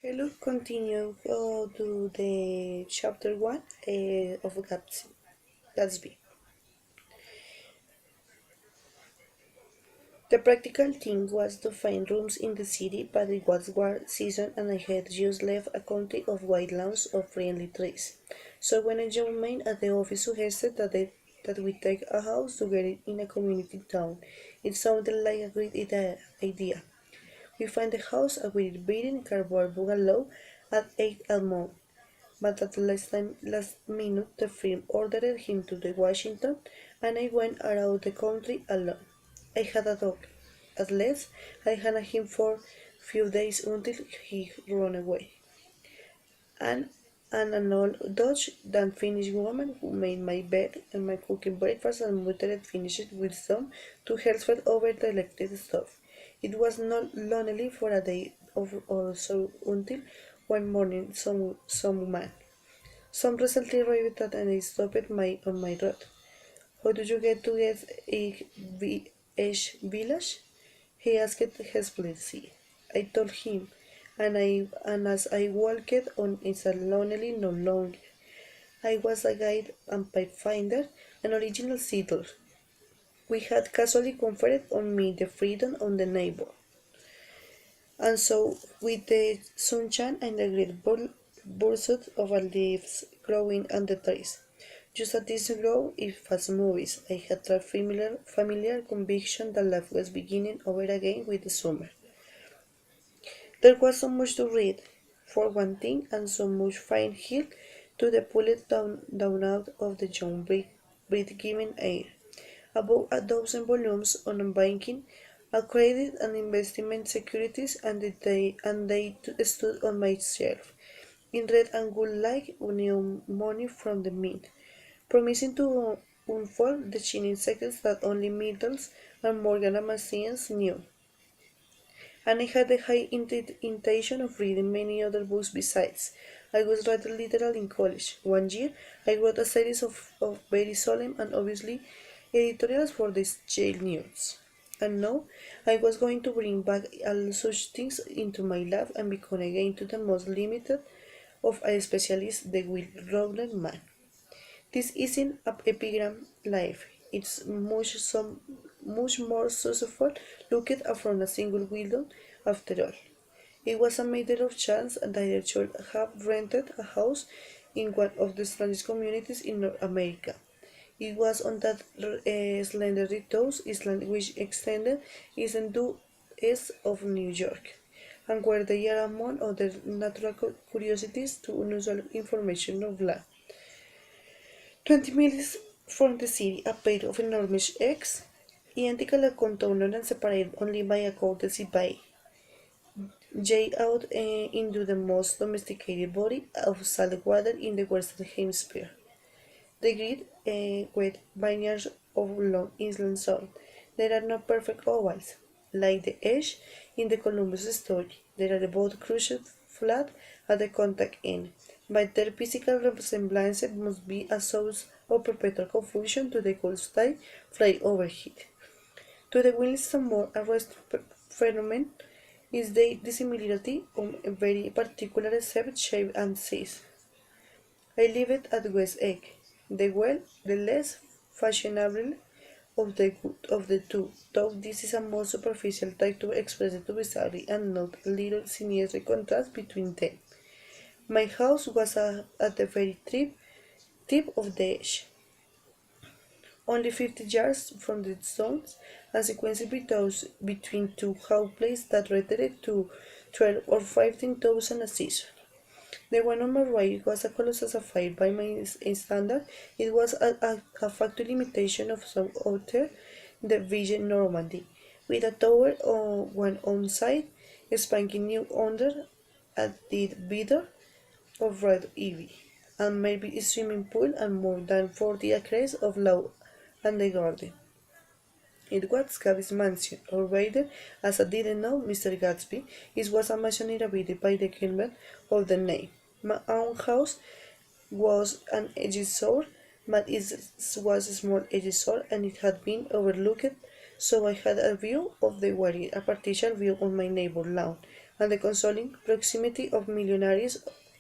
Hello, continue to the chapter 1 of Gatsby. The practical thing was to find rooms in the city, but it was war season and I had just left a country of white lawns of friendly trees. So when a young man at the office suggested that we take a house together in a community town, it sounded like a great idea. We found the house a with beaten cardboard bungalow at 8 Elmont. But at the last minute, the firm ordered him to the Washington, and I went around the country alone. I had a dog. At least, I had him for few days until he ran away. And, and an old Dutch than Finnish woman who made my bed and my cooking breakfast and muttered finished with some to herself over the electric stove. It was not lonely for a day or so until one morning some man some recently arrived at and I stopped on my road. How do you get to get H village? He asked hesitantly. I told him, and as I walked on it's a lonely no longer. I was a guide and pathfinder, an original settler. We had casually conferred on me the freedom on the neighbor. And so, with the sunshine and the great bursts of leaves growing on the trees, just as this grow in fast movies, I had a familiar conviction that life was beginning over again with the summer. There was so much to read, for one thing, and so much fine hill to the pulled down out of the young breath-giving air. About a dozen volumes on banking, credit and investment securities, and they stood on my shelf, in red and gold like new money from the mint, promising to unfold the shining secrets that only Middles and Morgan Messians knew. And I had the high intention of reading many other books besides. I was rather literal in college. One year, I wrote a series of very solemn and obviously editorials for the jail news. And now, I was going to bring back all such things into my lab and become again to the most limited of a specialist, the Will Rowland man. This isn't an epigram life. It's much more successful looked at from a single window after all. It was a matter of chance that I should have rented a house in one of the strangest communities in North America. It was on that slender Toes Island which extended east due east of New York, and where they are among other natural curiosities to unusual information of land. 20 miles from the city, a pair of enormous eggs, identical and contorted and separated only by a courtesy bay, jay out into the most domesticated body of salt water in the Western Hemisphere. The great wet vineyards of Long Island Sound. There are no perfect ovals, like the edge in the Columbus story. There are both crushed flat at the contact end, but their physical resemblance must be a source of perpetual confusion to the cold style fly overhead. To the Wilson more arrest phenomenon is the dissimilarity of a very particular shape and size. I leave it at West Egg, the less fashionable of the two, though this is a more superficial type to express it bizarrely and not a little sinister contrast between them. My house was at the very tip of the edge, only 50 yards from the stones, and sequenced between two house places that rated to 12 or 15,000 a season. The one on my right was a colossal sapphire by my standard. It was a factory imitation of some outer the Vision Normandy, with a tower on one side, spanking new under a dead bidder of red ivy, and maybe a swimming pool and more than 40 acres of lawn and the garden. It was Gaby's mansion, or rather, as I didn't know Mr. Gatsby, it was a mansion inhabited by the Gilbert of the name. My own house was an eyesore, but it was a small eyesore and it had been overlooked, so I had a view of the water, a partial view on my neighbor's lawn, and the consoling proximity of millionaires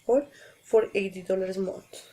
or for $80 a month.